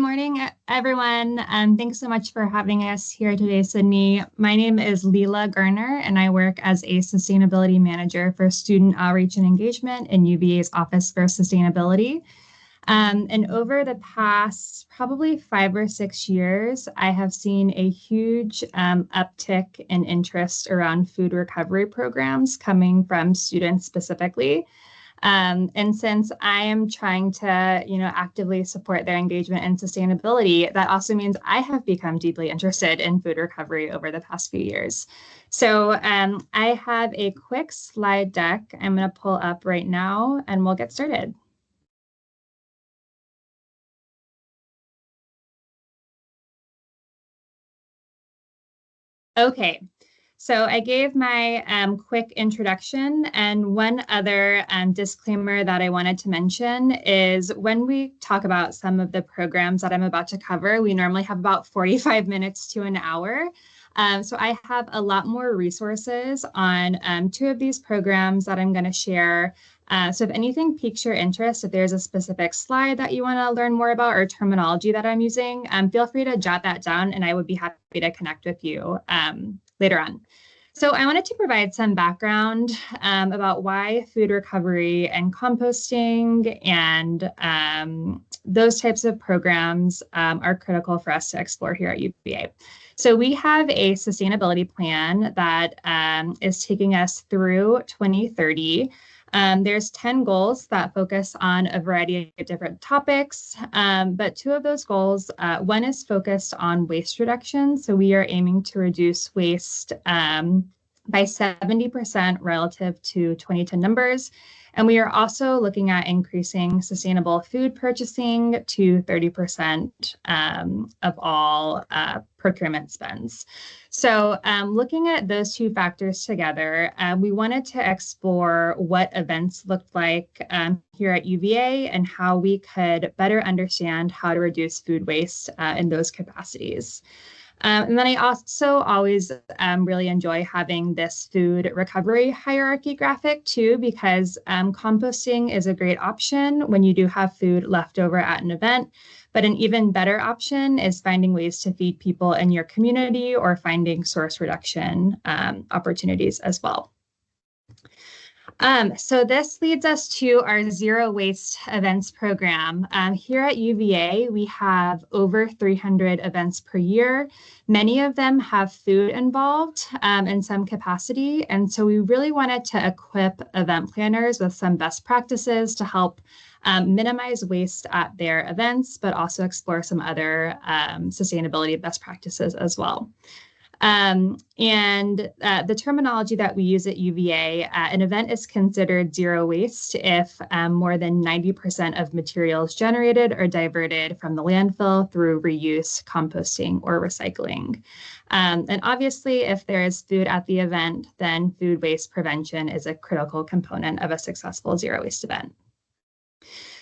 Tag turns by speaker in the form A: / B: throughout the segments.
A: morning, everyone. Thanks so much for having us here today, Sydney. My name is Leela Garner, and I work as a Sustainability Manager for Student Outreach and Engagement in UVA's Office for Sustainability. And over the past probably 5 or 6 years, I have seen a huge uptick in interest around food recovery programs coming from students specifically. And since I am trying to, actively support their engagement and sustainability, that also means I have become deeply interested in food recovery over the past few years. So I have a quick slide deck I'm going to pull up right now, and we'll get started. Okay. So I gave my quick introduction, and one other disclaimer that I wanted to mention is when we talk about some of the programs that I'm about to cover, we normally have about 45 minutes to an hour. So I have a lot more resources on two of these programs that I'm going to share. So if anything piques your interest, if there's a specific slide that you want to learn more about or terminology that I'm using, feel free to jot that down, and I would be happy to connect with you later on. So I wanted to provide some background about why food recovery and composting and those types of programs are critical for us to explore here at UVA. So we have a sustainability plan that is taking us through 2030. There's 10 goals that focus on a variety of different topics, but two of those goals, one is focused on waste reduction. So we are aiming to reduce waste by 70% relative to 2010 numbers. And we are also looking at increasing sustainable food purchasing to 30% of all procurement spends. So looking at those two factors together, we wanted to explore what events looked like here at UVA and how we could better understand how to reduce food waste in those capacities. And then I also always really enjoy having this food recovery hierarchy graphic too, because composting is a great option when you do have food left over at an event. But an even better option is finding ways to feed people in your community or finding source reduction opportunities as well. So this leads us to our Zero Waste Events program. Here at UVA, we have over 300 events per year. Many of them have food involved in some capacity. And so we really wanted to equip event planners with some best practices to help minimize waste at their events, but also explore some other sustainability best practices as well. And the terminology that we use at UVA, an event is considered zero waste if more than 90% of materials generated are diverted from the landfill through reuse, composting, or recycling. And obviously, if there is food at the event, then food waste prevention is a critical component of a successful zero waste event.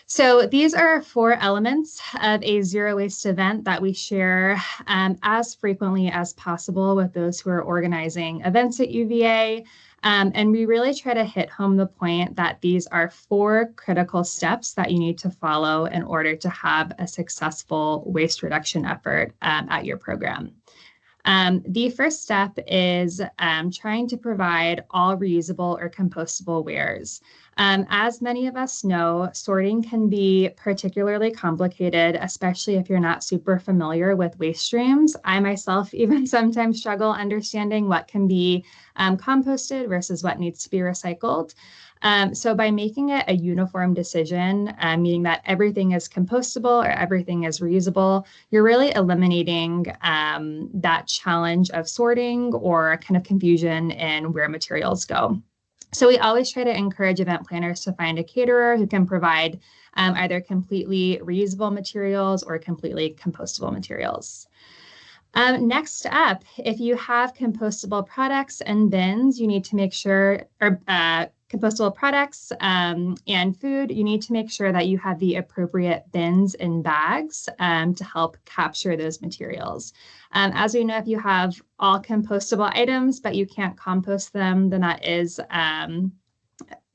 A: So these are 4 elements of a zero waste event that we share as frequently as possible with those who are organizing events at UVA. And we really try to hit home the point that these are 4 critical steps that you need to follow in order to have a successful waste reduction effort at your program. The first step is trying to provide all reusable or compostable wares. As many of us know, sorting can be particularly complicated, especially if you're not super familiar with waste streams. I myself even sometimes struggle understanding what can be composted versus what needs to be recycled. So by making it a uniform decision, meaning that everything is compostable or everything is reusable, you're really eliminating that challenge of sorting or kind of confusion in where materials go. So we always try to encourage event planners to find a caterer who can provide either completely reusable materials or completely compostable materials. Next up, if you have compostable products and bins, you need to make sure, or compostable products and food, you need to make sure that you have the appropriate bins and bags to help capture those materials. As we know, if you have all compostable items, but you can't compost them, then that is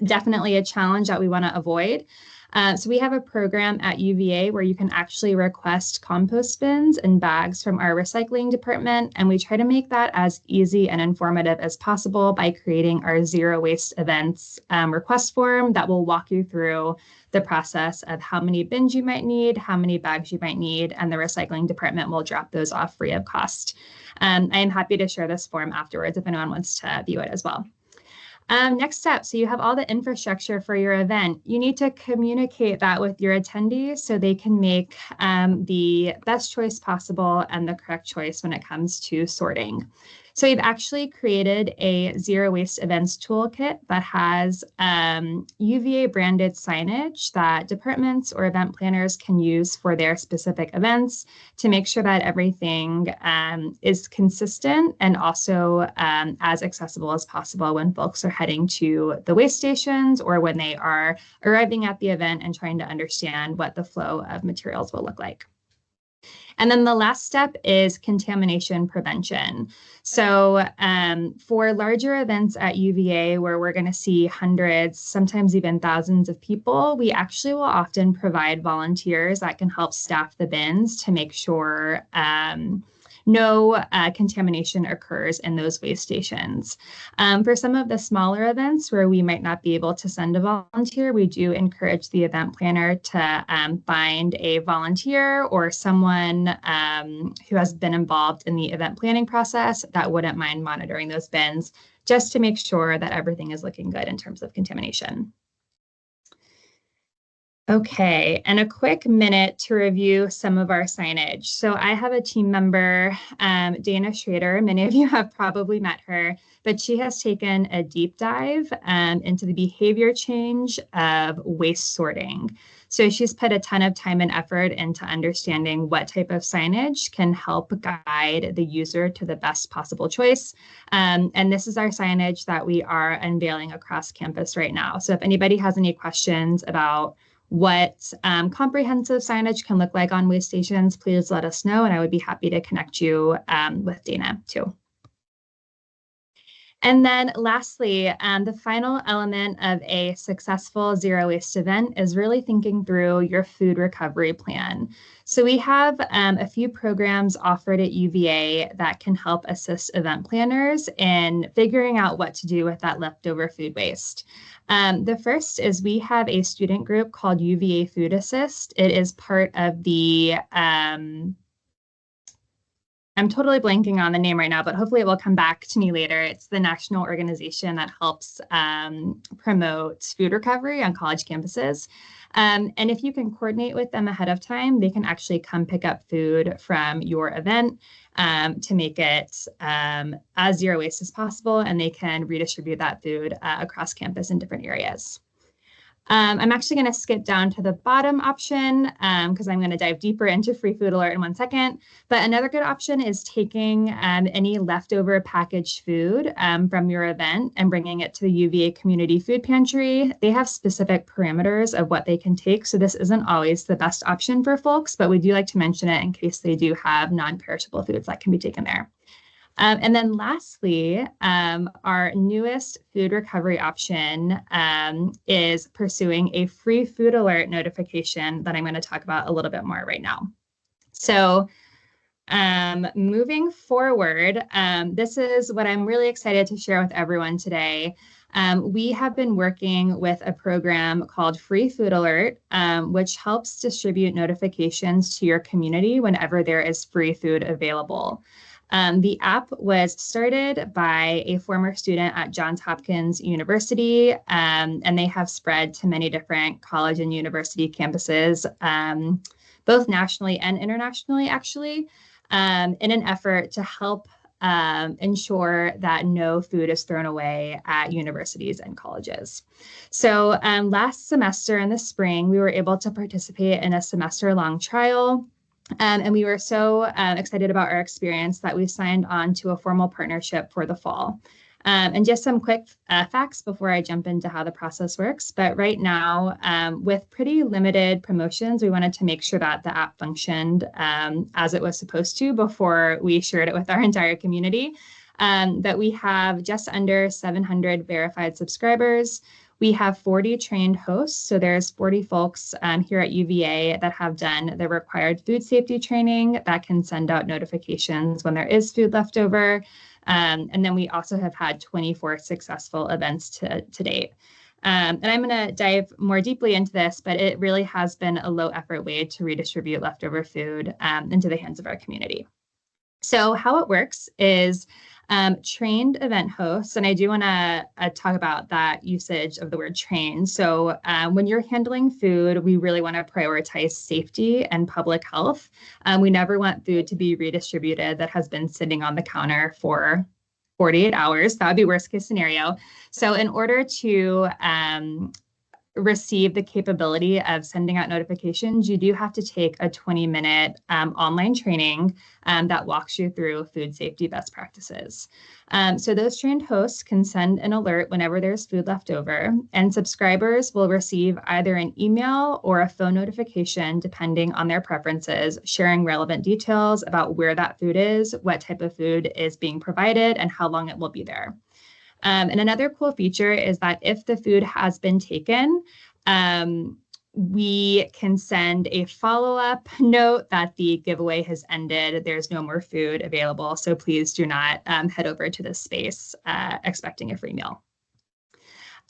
A: definitely a challenge that we want to avoid. So we have a program at UVA where you can actually request compost bins and bags from our recycling department, and we try to make that as easy and informative as possible by creating our zero waste events request form that will walk you through the process of how many bins you might need, how many bags you might need, and the recycling department will drop those off free of cost. I am happy to share this form afterwards if anyone wants to view it as well. Next up, so you have all the infrastructure for your event. You need to communicate that with your attendees so they can make the best choice possible and the correct choice when it comes to sorting. So we've actually created a zero waste events toolkit that has UVA branded signage that departments or event planners can use for their specific events to make sure that everything is consistent and also as accessible as possible when folks are heading to the waste stations or when they are arriving at the event and trying to understand what the flow of materials will look like. And then the last step is contamination prevention. So for larger events at UVA where we're going to see hundreds, sometimes even thousands of people, we actually will often provide volunteers that can help staff the bins to make sure no contamination occurs in those waste stations. For some of the smaller events where we might not be able to send a volunteer, we do encourage the event planner to find a volunteer or someone who has been involved in the event planning process that wouldn't mind monitoring those bins just to make sure that everything is looking good in terms of contamination. Okay, and a quick minute to review some of our signage. So I have a team member, Dana Schrader. Many of you have probably met her, but she has taken a deep dive into the behavior change of waste sorting. So she's put a ton of time and effort into understanding what type of signage can help guide the user to the best possible choice. And this is our signage that we are unveiling across campus right now. So if anybody has any questions about what comprehensive signage can look like on waste stations, please let us know, and I would be happy to connect you with Dana too. And then lastly, the final element of a successful zero waste event is really thinking through your food recovery plan. So we have a few programs offered at UVA that can help assist event planners in figuring out what to do with that leftover food waste. The first is we have a student group called UVA Food Assist. It is part of the I'm totally blanking on the name right now, but hopefully it will come back to me later. It's the national organization that helps promote food recovery on college campuses. And if you can coordinate with them ahead of time, they can actually come pick up food from your event to make it as zero waste as possible, and they can redistribute that food across campus in different areas. I'm actually going to skip down to the bottom option because I'm going to dive deeper into Free Food Alert in 1 second. But another good option is taking any leftover packaged food from your event and bringing it to the UVA Community Food Pantry. They have specific parameters of what they can take, so this isn't always the best option for folks, but we do like to mention it in case they do have non-perishable foods that can be taken there. And then lastly, our newest food recovery option is pursuing a Free Food Alert notification that I'm going to talk about a little bit more right now. So moving forward, this is what I'm really excited to share with everyone today. We have been working with a program called Free Food Alert, which helps distribute notifications to your community whenever there is free food available. The app was started by a former student at Johns Hopkins University, and they have spread to many different college and university campuses, both nationally and internationally, actually, in an effort to help ensure that no food is thrown away at universities and colleges. So last semester in the spring, we were able to participate in a semester-long trial. And we were so excited about our experience that we signed on to a formal partnership for the fall. And just some quick facts before I jump into how the process works. But right now, with pretty limited promotions, we wanted to make sure that the app functioned as it was supposed to before we shared it with our entire community. That we have just under 700 verified subscribers. We have 40 trained hosts, so there's 40 folks here at UVA that have done the required food safety training that can send out notifications when there is food left over. And then we also have had 24 successful events to date. And I'm going to dive more deeply into this, but it really has been a low effort way to redistribute leftover food into the hands of our community. So how it works is trained event hosts, and I do want to talk about that usage of the word trained. So when you're handling food, we really want to prioritize safety and public health. We never want food to be redistributed that has been sitting on the counter for 48 hours. That would be worst case scenario. So in order to receive the capability of sending out notifications, you do have to take a 20-minute online training that walks you through food safety best practices. So those trained hosts can send an alert whenever there's food left over, and subscribers will receive either an email or a phone notification, depending on their preferences, sharing relevant details about where that food is, what type of food is being provided, and how long it will be there. And another cool feature is that if the food has been taken, we can send a follow-up note that the giveaway has ended. There's no more food available, so please do not head over to this space expecting a free meal.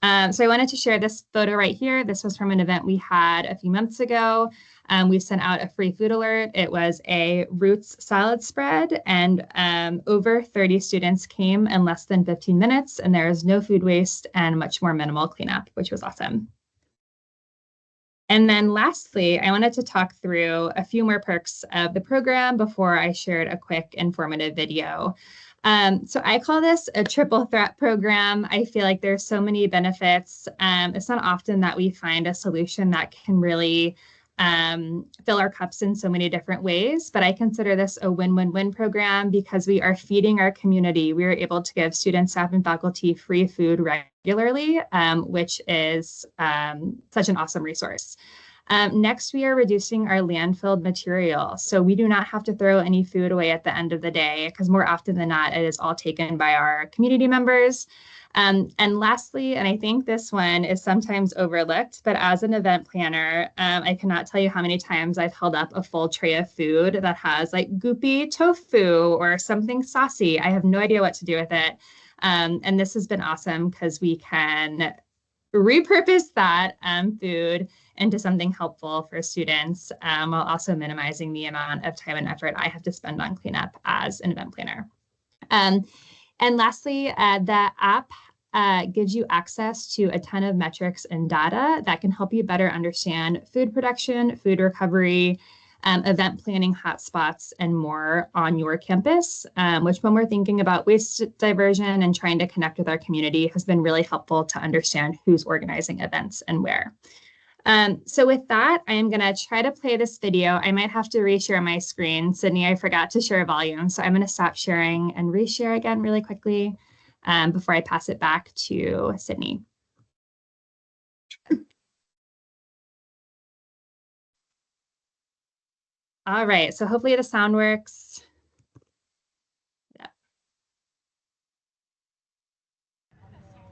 A: So I wanted to share this photo right here. This was from an event we had a few months ago. We sent out a free food alert. It was a roots salad spread, and over 30 students came in less than 15 minutes, and there is no food waste and much more minimal cleanup, which was awesome. And then lastly, I wanted to talk through a few more perks of the program before I shared a quick informative video. So I call this a triple threat program. I feel like there's so many benefits. It's not often that we find a solution that can really fill our cups in so many different ways, but I consider this a win-win-win program because we are feeding our community. We are able to give students, staff, and faculty free food regularly, which is such an awesome resource. Next, we are reducing our landfilled material. So we do not have to throw any food away at the end of the day because more often than not, it is all taken by our community members. And lastly, and I think this one is sometimes overlooked, but as an event planner, I cannot tell you how many times I've held up a full tray of food that has like goopy tofu or something saucy. I have no idea what to do with it. And this has been awesome because we can repurpose that food into something helpful for students while also minimizing the amount of time and effort I have to spend on cleanup as an event planner. And lastly, the app gives you access to a ton of metrics and data that can help you better understand food production, food recovery, event planning hotspots, and more on your campus, which when we're thinking about waste diversion and trying to connect with our community has been really helpful to understand who's organizing events and where. So with that, I am going to try to play this video. I might have to reshare my screen. Sydney, I forgot to share volume, so I'm going to stop sharing and reshare again really quickly before I pass it back to Sydney. All right, so hopefully the sound works. Yeah.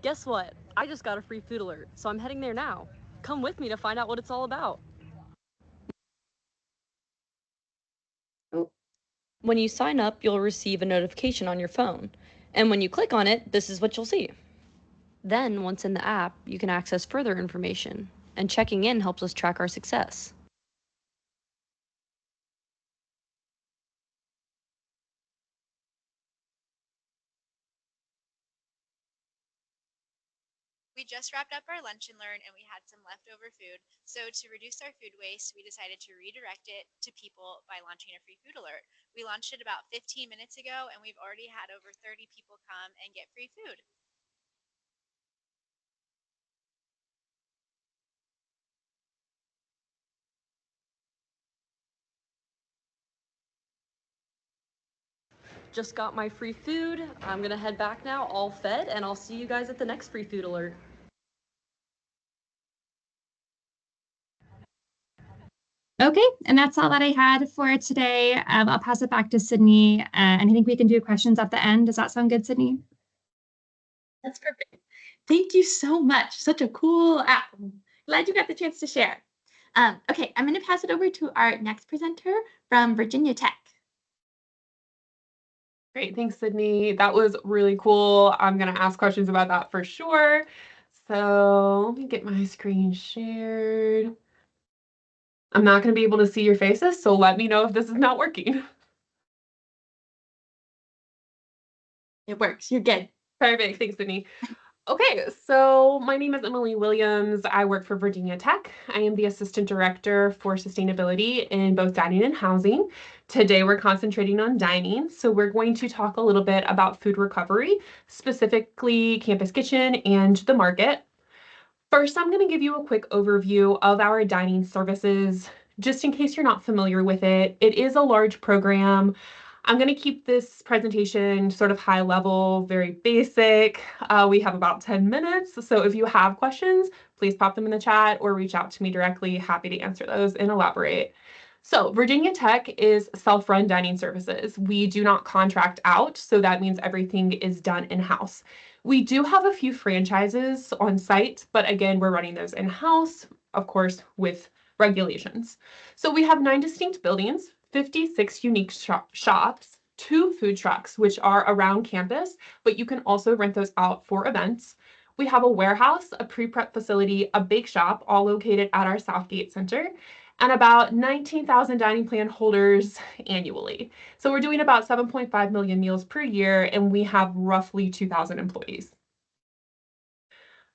B: Guess what? I just got a free food alert, so I'm heading there now. Come with me to find out what it's all about. When you sign up, you'll receive a notification on your phone. And when you click on it, this is what you'll see. Then, once in the app, you can access further information. And checking in helps us track our success.
C: We just wrapped up our lunch and learn and we had some leftover food. So to reduce our food waste, we decided to redirect it to people by launching a free food alert. We launched it about 15 minutes ago and we've already had over 30 people come and get free food.
B: Just got my free food. I'm gonna head back now, all fed, and I'll see you guys at the next free food alert.
A: Okay, and that's all that I had for today. I'll pass it back to Sydney, and I think we can do questions at the end. Does that sound good, Sydney?
D: That's perfect. Thank you so much. Such a cool app. Glad you got the chance to share. Okay, I'm going to pass it over to our next presenter from Virginia Tech.
E: Great, thanks, Sydney. That was really cool. I'm going to ask questions about that for sure. So let me get my screen shared. I'm not going to be able to see your faces, so let me know if this is not working.
D: It works. You're good.
E: Perfect. Thanks, Sydney. Okay, so my name is Emily Williams. I work for Virginia Tech. I am the Assistant Director for Sustainability in both dining and housing. Today we're concentrating on dining, so we're going to talk a little bit about food recovery, specifically Campus Kitchen and the market. First, I'm going to give you a quick overview of our dining services, just in case you're not familiar with it. It is a large program. I'm going to keep this presentation sort of high level, very basic. We have about 10 minutes, so if you have questions, please pop them in the chat or reach out to me directly. Happy to answer those and elaborate. So Virginia Tech is self-run dining services. We do not contract out, so that means everything is done in-house. We do have a few franchises on site, but again, we're running those in-house, of course, with regulations. So we have 9 distinct buildings, 56 unique shops, 2 food trucks, which are around campus, but you can also rent those out for events. We have a warehouse, a pre-prep facility, a bake shop, all located at our Southgate Center, and about 19,000 dining plan holders annually. So we're doing about 7.5 million meals per year, and we have roughly 2,000 employees.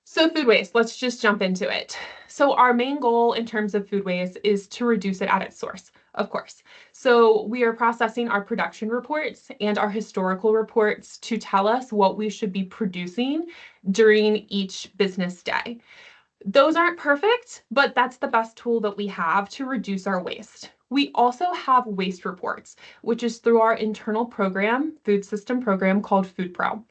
E: So food waste, let's just jump into it. So our main goal in terms of food waste is to reduce it at its source, of course. So we are processing our production reports and our historical reports to tell us what we should be producing during each business day. Those aren't perfect, but that's the best tool that we have to reduce our waste. We also have waste reports, which is through our internal program, food system program called Food Pro.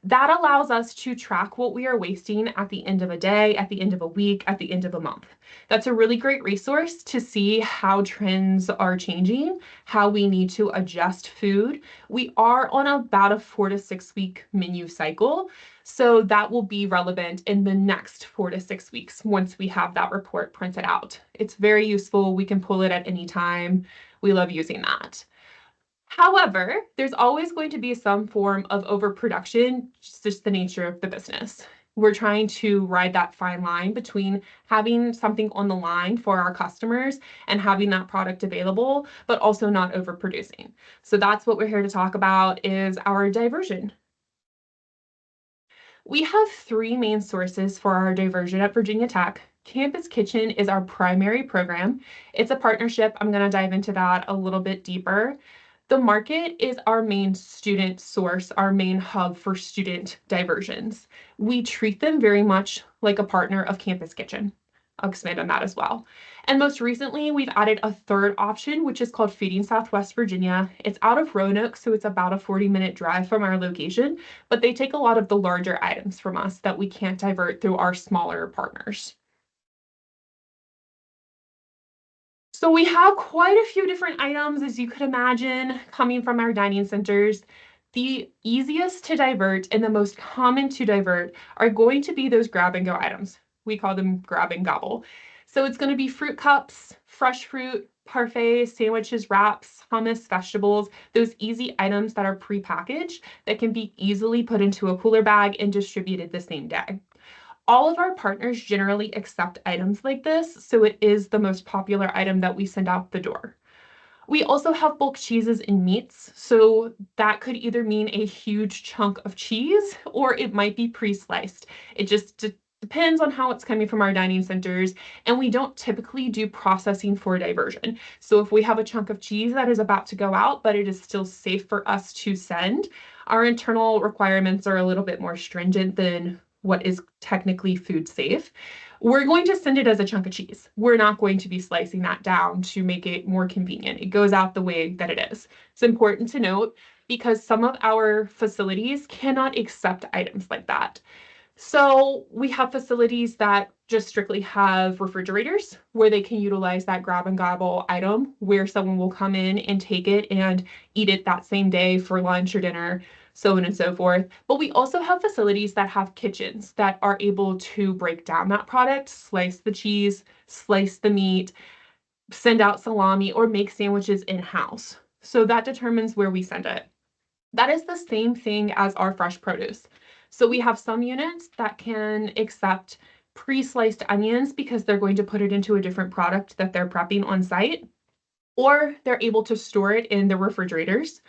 E: That allows us to track what we are wasting at the end of a day, at the end of a week, at the end of a month. That's a really great resource to see how trends are changing, how we need to adjust food. We are on about a 4 to 6 week menu cycle, so that will be relevant in the next 4 to 6 weeks once we have that report printed out. It's very useful. We can pull it at any time. We love using that. However, there's always going to be some form of overproduction, just the nature of the business. We're trying to ride that fine line between having something on the line for our customers and having that product available, but also not overproducing. So that's what we're here to talk about, is our diversion. We have 3 main sources for our diversion at Virginia Tech. Campus Kitchen is our primary program. It's a partnership. I'm going to dive into that a little bit deeper. The market is our main student source, our main hub for student diversions. We treat them very much like a partner of Campus Kitchen. I'll expand on that as well. And most recently, we've added a third option, which is called Feeding Southwest Virginia. It's out of Roanoke, so it's about a 40-minute drive from our location, but they take a lot of the larger items from us that we can't divert through our smaller partners. So we have quite a few different items, as you could imagine, coming from our dining centers. The easiest to divert and the most common to divert are going to be those grab and go items. We call them grab and gobble. So it's going to be fruit cups, fresh fruit, parfaits, sandwiches, wraps, hummus, vegetables, those easy items that are prepackaged that can be easily put into a cooler bag and distributed the same day. All of our partners generally accept items like this, so it is the most popular item that we send out the door. We also have bulk cheeses and meats, so that could either mean a huge chunk of cheese or it might be pre-sliced. It just depends on how it's coming from our dining centers, and we don't typically do processing for diversion. So if we have a chunk of cheese that is about to go out, but it is still safe for us to send, our internal requirements are a little bit more stringent than what is technically food safe. We're going to send it as a chunk of cheese. We're not going to be slicing that down to make it more convenient. It goes out the way that it is. It's important to note because some of our facilities cannot accept items like that. So we have facilities that just strictly have refrigerators where they can utilize that grab and gobble item where someone will come in and take it and eat it that same day for lunch or dinner. so on and so forth. But we also have facilities that have kitchens that are able to break down that product, slice the cheese, slice the meat, send out salami, or make sandwiches in-house. So that determines where we send it. That is the same thing as our fresh produce. So we have some units that can accept pre-sliced onions because they're going to put it into a different product that they're prepping on site, or they're able to store it in the refrigerators.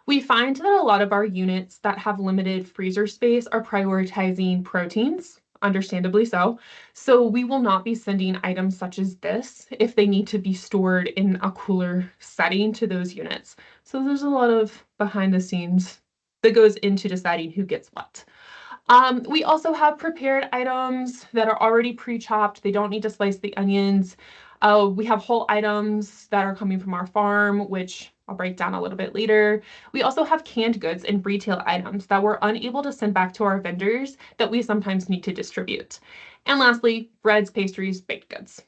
E: We find that a lot of our units that have limited freezer space are prioritizing proteins, understandably so. So we will not be sending items such as this if they need to be stored in a cooler setting to those units. So there's a lot of behind the scenes that goes into deciding who gets what. We also have prepared items that are already pre-chopped. They don't need to slice the onions. We have whole items that are coming from our farm, which I'll break down a little bit later. We also have canned goods and retail items that we're unable to send back to our vendors that we sometimes need to distribute. And lastly, breads, pastries, baked goods.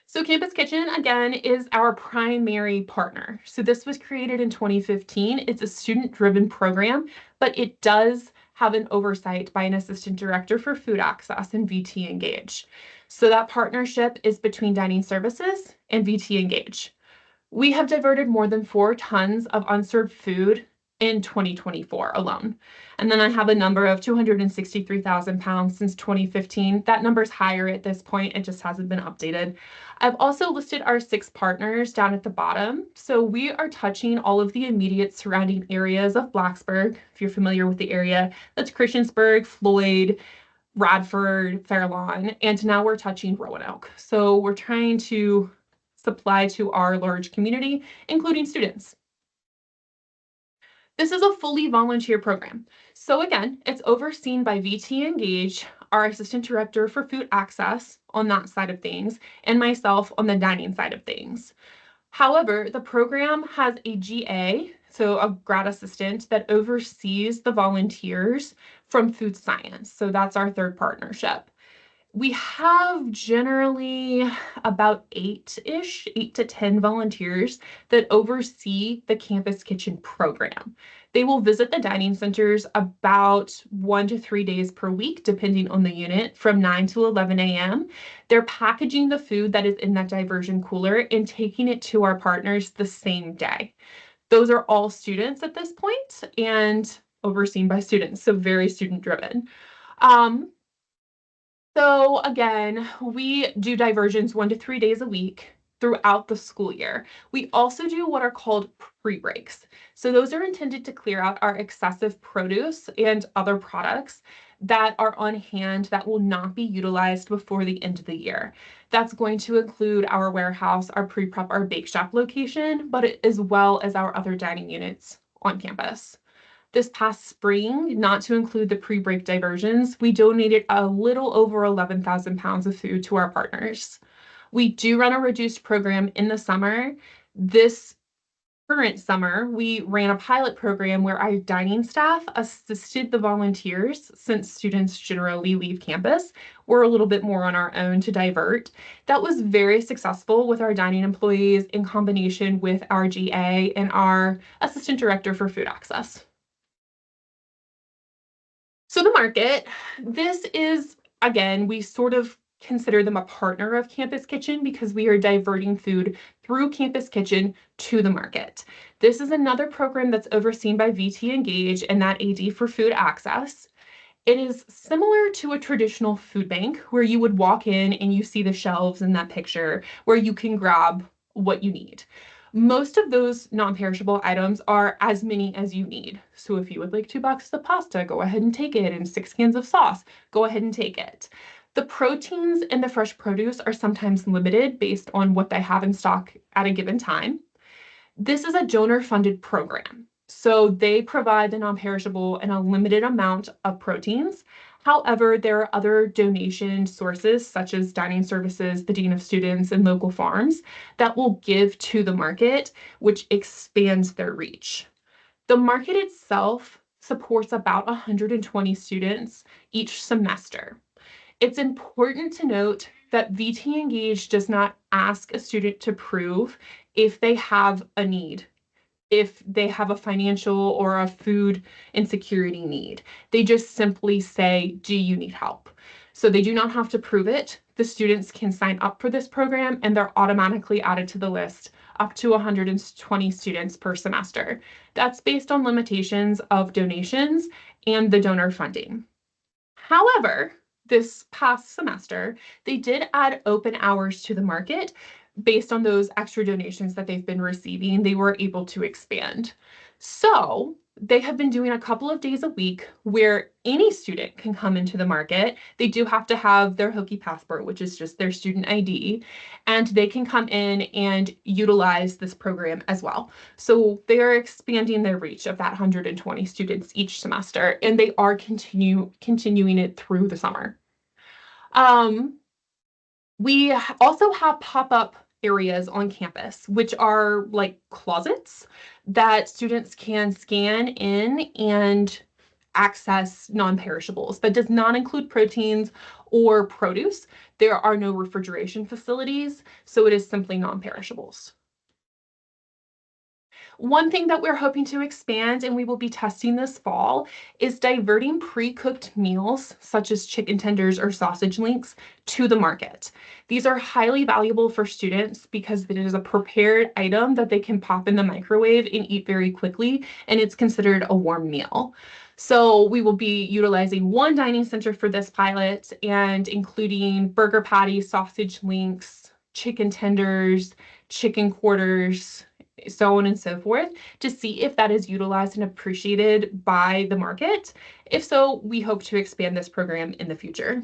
E: So Campus Kitchen, again, is our primary partner. So this was created in 2015. It's a student-driven program, but it does have an oversight by an assistant director for food access and VT Engage. So that partnership is between Dining Services and VT Engage. We have diverted more than 4 tons of unserved food in 2024 alone. And then I have a number of 263,000 pounds since 2015. That number's higher at this point. It just hasn't been updated. I've also listed our 6 partners down at the bottom. So we are touching all of the immediate surrounding areas of Blacksburg. If you're familiar with the area, that's Christiansburg, Floyd, Radford, Fairlawn, and now we're touching Roanoke. So we're trying to supply to our large community, including students. This is a fully volunteer program. So again, it's overseen by VT Engage, our assistant director for food access on that side of things, and myself on the dining side of things. However, the program has a GA, so a grad assistant that oversees the volunteers from food science. So that's our third partnership. We have generally about 8 to 10 volunteers that oversee the Campus Kitchen program. They will visit the dining centers about 1 to 3 days per week, depending on the unit, from 9 to 11 a.m. They're packaging the food that is in that diversion cooler and taking it to our partners the same day. Those are all students at this point and overseen by students, so very student-driven. So again, we do diversions 1 to 3 days a week throughout the school year. We also do what are called pre-breaks. So those are intended to clear out our excessive produce and other products that are on hand that will not be utilized before the end of the year. That's going to include our warehouse, our pre-prep, our bake shop location, but as well as our other dining units on campus. This past spring, not to include the pre-break diversions, we donated a little over 11,000 pounds of food to our partners. We do run a reduced program in the summer. This current summer, we ran a pilot program where our dining staff assisted the volunteers, since students generally leave campus. We're a little bit more on our own to divert. That was very successful with our dining employees in combination with our GA and our assistant director for food access. So the market, this is, again, we sort of consider them a partner of Campus Kitchen because we are diverting food through Campus Kitchen to the market. This is another program that's overseen by VT Engage and that AD for food access. It is similar to a traditional food bank where you would walk in and you see the shelves in that picture where you can grab what you need. Most of those non-perishable items are as many as you need. So if you would like 2 boxes of pasta, go ahead and take it, and 6 cans of sauce, go ahead and take it. The proteins and the fresh produce are sometimes limited based on what they have in stock at a given time. This is a donor-funded program. So they provide the non-perishable and a limited amount of proteins. However, there are other donation sources such as Dining Services, the Dean of Students, and local farms that will give to the market, which expands their reach. The market itself supports about 120 students each semester. It's important to note that VT Engage does not ask a student to prove if they have a need. if they have a financial or a food insecurity need. They just simply say, do you need help? So they do not have to prove it. The students can sign up for this program and they're automatically added to the list up to 120 students per semester. That's based on limitations of donations and the donor funding. However, this past semester, they did add open hours to the market. Based on those extra donations that they've been receiving, they were able to expand. So they have been doing a couple of days a week where any student can come into the market. They do have to have their Hokie passport, which is just their student ID, and they can come in and utilize this program as well. So they are expanding their reach of that 120 students each semester, and they are continuing it through the summer. We also have pop-up areas on campus, which are like closets that students can scan in and access non-perishables. That does not include proteins or produce. There are no refrigeration facilities, so it is simply non-perishables. One thing that we're hoping to expand, and we will be testing this fall, is diverting pre-cooked meals, such as chicken tenders or sausage links, to the market. These are highly valuable for students because it is a prepared item that they can pop in the microwave and eat very quickly, and it's considered a warm meal. So we will be utilizing one dining center for this pilot and including burger patties, sausage links, chicken tenders, chicken quarters, so on and so forth, to see if that is utilized and appreciated by the market. If so, we hope to expand this program in the future.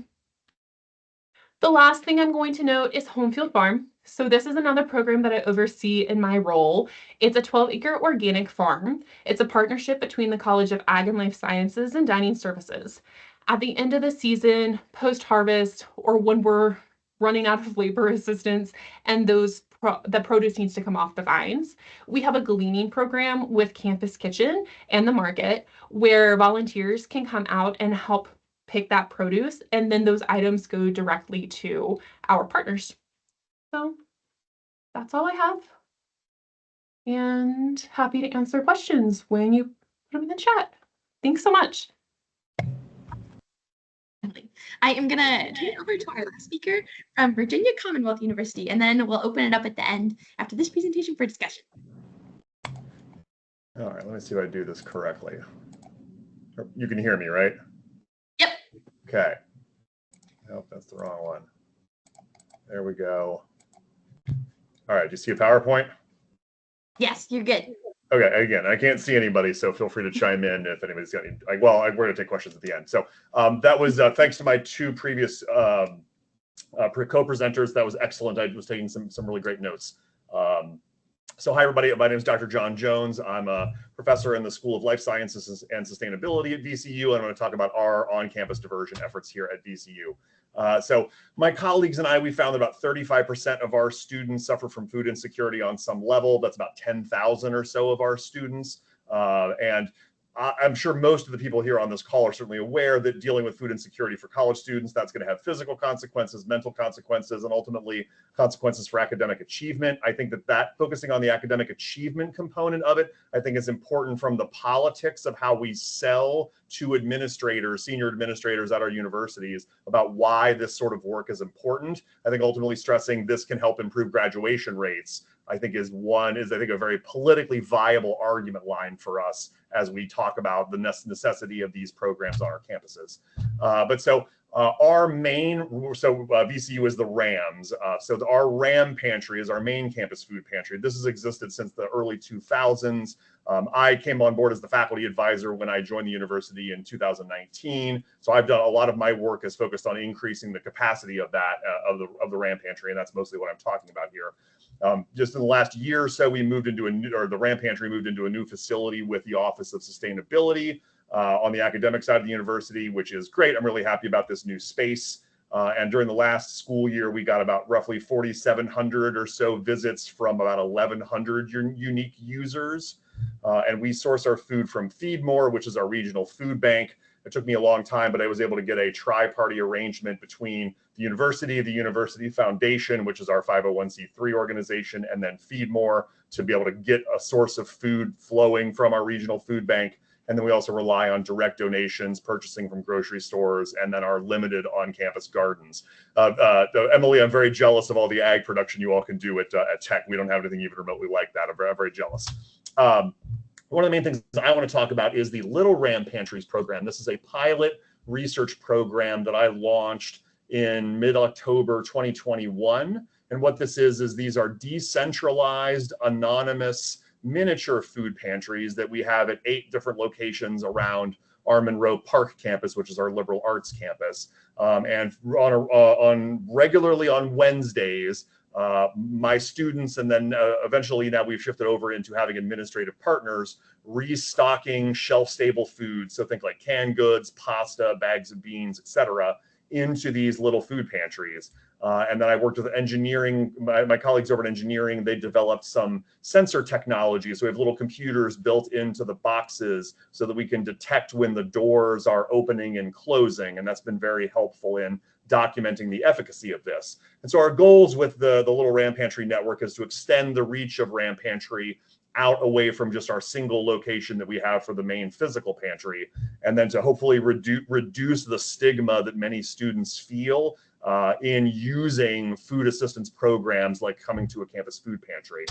E: The last thing I'm going to note is Home Field Farm. So this is another program that I oversee in my role. It's a 12-acre organic farm. It's a partnership between the College of Ag and Life Sciences and Dining Services. At the end of the season, post-harvest, or when we're running out of labor assistance and the produce needs to come off the vines, we have a gleaning program with Campus Kitchen and the market where volunteers can come out and help pick that produce, and then those items go directly to our partners. So that's all I have, and happy to answer questions when you put them in the chat. Thanks so much.
D: I am gonna turn it over to our last speaker from Virginia Commonwealth University, and then we'll open it up at the end after this presentation for discussion.
F: All right, let me see if I do this correctly. You can hear me, right?
D: Yep.
F: Okay. Nope, that's the wrong one. There we go. All right, do you see a PowerPoint?
D: Yes, you're good.
F: Okay, again, I can't see anybody, so feel free to chime in if anybody's got any. Well, we're going to take questions at the end. So that was thanks to my two previous co-presenters. That was excellent. I was taking some really great notes. So hi, everybody. My name is Dr. John Jones. I'm a professor in the School of Life Sciences and Sustainability at VCU, and I'm going to talk about our on-campus diversion efforts here at VCU. So my colleagues and I, we found that about 35% of our students suffer from food insecurity on some level. That's about 10,000 or so of our students. And I'm sure most of the people here on this call are certainly aware that dealing with food insecurity for college students, that's going to have physical consequences, mental consequences, and ultimately consequences for academic achievement. I think that focusing on the academic achievement component of it, I think is important from the politics of how we sell to administrators, senior administrators at our universities about why this sort of work is important. I think ultimately stressing this can help improve graduation rates, I think is a very politically viable argument line for us as we talk about the necessity of these programs on our campuses. VCU is the RAMs. So our RAM pantry is our main campus food pantry. This has existed since the early 2000s. I came on board as the faculty advisor when I joined the university in 2019. So I've done a lot of my work is focused on increasing the capacity of that of the RAM pantry, and that's mostly what I'm talking about here. Just in the last year or so, we moved into the RAM pantry moved into a new facility with the Office of Sustainability on the academic side of the university, which is great. I'm really happy about this new space. And during the last school year, we got about roughly 4,700 or so visits from about 1,100 unique users. And we source our food from Feed More, which is our regional food bank. It took me a long time, but I was able to get a tri-party arrangement between the University Foundation, which is our 501c3 organization, and then Feed More to be able to get a source of food flowing from our regional food bank. And then we also rely on direct donations, purchasing from grocery stores, and then our limited on-campus gardens. Emily, I'm very jealous of all the ag production you all can do at Tech. We don't have anything even remotely like that. I'm very, very jealous. One of the main things I want to talk about is the Little Ram Pantries program. This is a pilot research program that I launched in mid-October 2021. And what this is these are decentralized, anonymous, miniature food pantries that we have at 8 different locations around our Monroe Park campus, which is our liberal arts campus. And regularly on Wednesdays, my students, and then eventually now we've shifted over into having administrative partners restocking shelf-stable foods. So think like canned goods, pasta, bags of beans, etc., into these little food pantries. And then I worked with engineering, my colleagues over at engineering, they developed some sensor technology. So we have little computers built into the boxes so that we can detect when the doors are opening and closing. And that's been very helpful in documenting the efficacy of this. And so our goals with the Little Ram Pantry Network is to extend the reach of Ram Pantry out away from just our single location that we have for the main physical pantry, and then to hopefully reduce the stigma that many students feel in using food assistance programs like coming to a campus food pantry.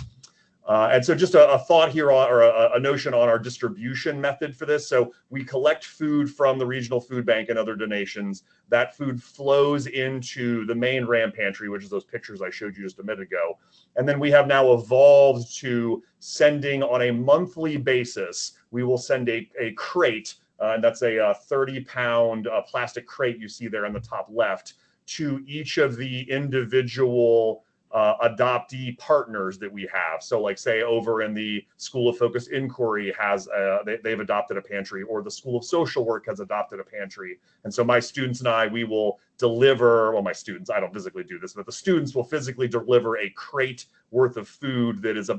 F: And so just a thought here or a notion on our distribution method for this. So we collect food from the regional food bank and other donations. That food flows into the main Ram Pantry, which is those pictures I showed you just a minute ago. And then we have now evolved to sending on a monthly basis. We will send a crate, and that's a 30-pound plastic crate you see there on the top left, to each of the individual adoptee partners that we have. So like say over in the School of Focused Inquiry has, they've adopted a pantry, or the School of Social Work has adopted a pantry. And so my students and I, we will deliver, well, my students, I don't physically do this, but the students will physically deliver a crate worth of food that is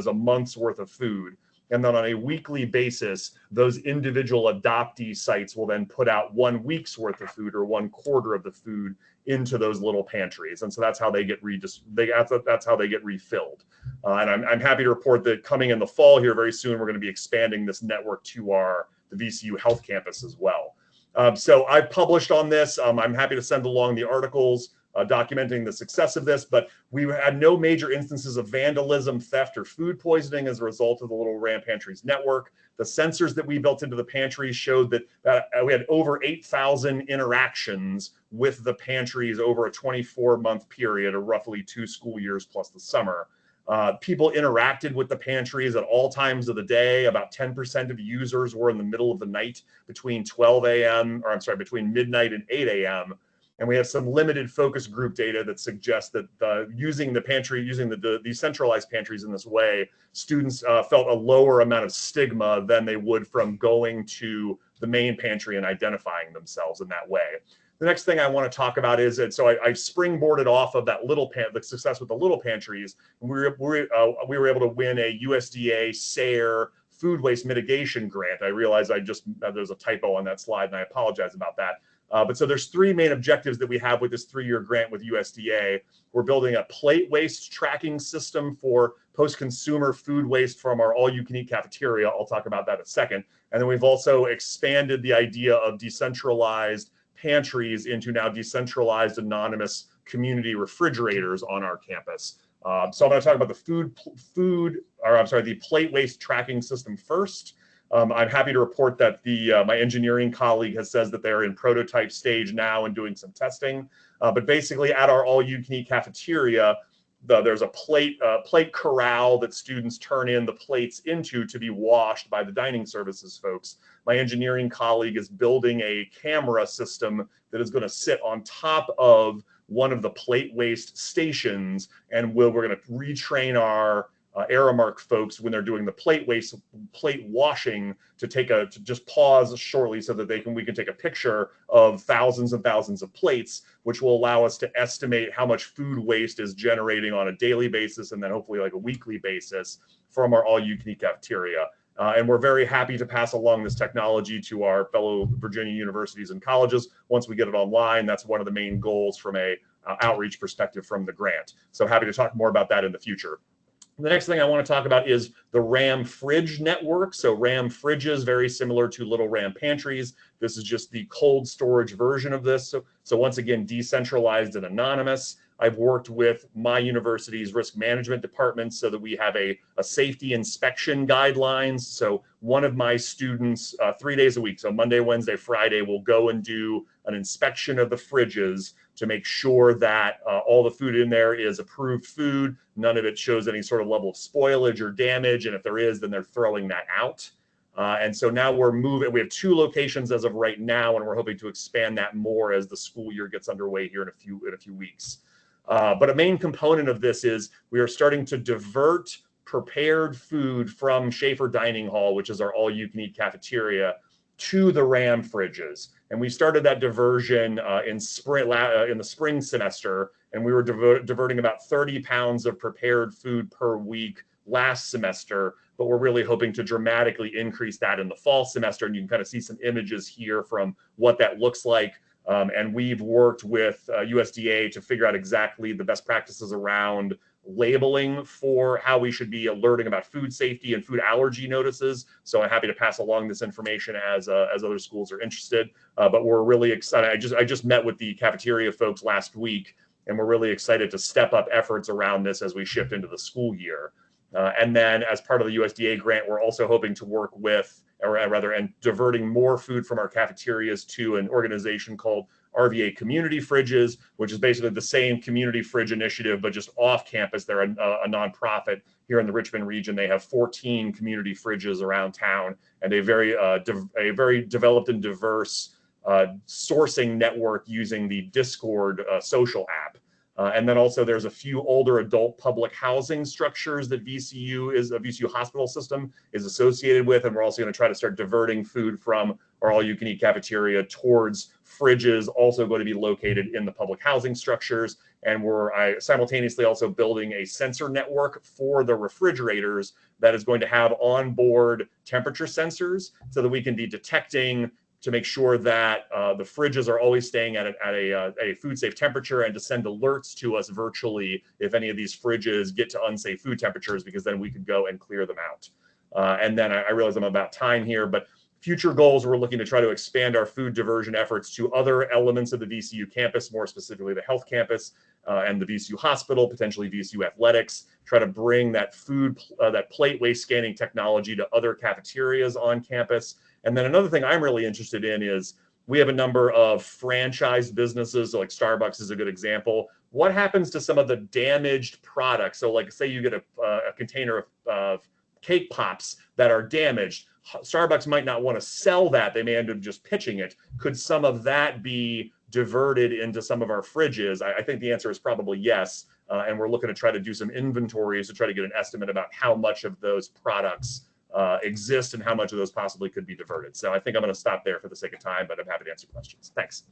F: a month's worth of food. And then on a weekly basis, those individual adoptee sites will then put out 1 week's worth of food or 1/4 of the food into those little pantries. And so that's how they get that's how they get refilled. And I'm happy to report that coming in the fall here very soon, we're going to be expanding this network to the VCU Health Campus as well. So I've published on this. I'm happy to send along the articles documenting the success of this, but we had no major instances of vandalism, theft, or food poisoning as a result of the Little Ram Pantries network. The sensors that we built into the pantries showed that we had over 8,000 interactions with the pantries over a 24-month period, or roughly 2 school years plus the summer. People interacted with the pantries at all times of the day. About 10% of users were in the middle of the night between between midnight and 8 a.m. And we have some limited focus group data that suggests that using the decentralized pantries in this way, students felt a lower amount of stigma than they would from going to the main pantry and identifying themselves in that way. The next thing I want to talk about is that, so I springboarded off of that the success with the little pantries. And we were able to win a USDA SARE food waste mitigation grant. I realize there's a typo on that slide, and I apologize about that. But so there's 3 main objectives that we have with this 3-year grant with USDA. We're building a plate waste tracking system for post-consumer food waste from our all-you-can-eat cafeteria. I'll talk about that in a second. And then we've also expanded the idea of decentralized pantries into now decentralized anonymous community refrigerators on our campus. So I'm going to talk about the plate waste tracking system first. I'm happy to report that my engineering colleague has said that they're in prototype stage now and doing some testing. But basically, at our all-you-can-eat cafeteria, there's a plate corral that students turn in the plates into to be washed by the dining services folks. My engineering colleague is building a camera system that is going to sit on top of one of the plate waste stations, and we're going to retrain our Aramark folks when they're doing the plate washing to just pause shortly so that we can take a picture of thousands and thousands of plates, which will allow us to estimate how much food waste is generating on a daily basis and then hopefully like a weekly basis from our all-you-can-eat cafeteria. And we're very happy to pass along this technology to our fellow Virginia universities and colleges once we get it online. That's one of the main goals from a outreach perspective from the grant. So happy to talk more about that in the future. The next thing I want to talk about is the RAM fridge network. So RAM fridges, very similar to little RAM pantries. This is just the cold storage version of this. So once again, decentralized and anonymous. I've worked with my university's risk management department so that we have a safety inspection guidelines. So one of my students, 3 days a week, so Monday, Wednesday, Friday, will go and do an inspection of the fridges to make sure that all the food in there is approved food. None of it shows any sort of level of spoilage or damage. And if there is, then they're throwing that out. And so now we're moving. We have 2 locations as of right now, and we're hoping to expand that more as the school year gets underway here in a few weeks. But a main component of this is we are starting to divert prepared food from Schaefer Dining Hall, which is our all-you-can-eat cafeteria, to the RAM fridges. And we started that diversion in the spring semester, and we were diverting about 30 pounds of prepared food per week last semester, but we're really hoping to dramatically increase that in the fall semester. And you can kind of see some images here from what that looks like. And we've worked with USDA to figure out exactly the best practices around labeling for how we should be alerting about food safety and food allergy notices. So I'm happy to pass along this information as other schools are interested. But we're really excited. I just met with the cafeteria folks last week, and we're really excited to step up efforts around this as we shift into the school year. And then as part of the USDA grant, we're also hoping to work with, and diverting more food from our cafeterias to an organization called RVA Community Fridges, which is basically the same community fridge initiative, but just off campus. They're a nonprofit here in the Richmond region. They have 14 community fridges around town, and a very developed and diverse sourcing network using the Discord social app. And then also there's a few older adult public housing structures that VCU hospital system is associated with. And we're also going to try to start diverting food from our all-you-can-eat cafeteria towards fridges also going to be located in the public housing structures. And we're simultaneously also building a sensor network for the refrigerators that is going to have onboard temperature sensors so that we can be detecting to make sure that the fridges are always staying at a food safe temperature, and to send alerts to us virtually if any of these fridges get to unsafe food temperatures, because then we could go and clear them out. And then I realize I'm about time here, but future goals, we're looking to try to expand our food diversion efforts to other elements of the VCU campus, more specifically the health campus and the VCU hospital, potentially VCU athletics, try to bring that that plate waste scanning technology to other cafeterias on campus. And then another thing I'm really interested in is we have a number of franchise businesses, so like Starbucks is a good example. What happens to some of the damaged products? So like say you get a container of cake pops that are damaged. Starbucks might not want to sell that. They may end up just pitching it. Could some of that be diverted into some of our fridges? I think the answer is probably yes. And we're looking to try to do some inventories to try to get an estimate about how much of those products exist and how much of those possibly could be diverted. So I think I'm going to stop there for the sake of time, but I'm happy to answer questions. Thanks.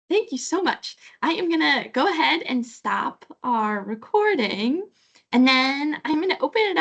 D: Thank you so much. I am going to go ahead and stop our recording, and then I'm going to open it up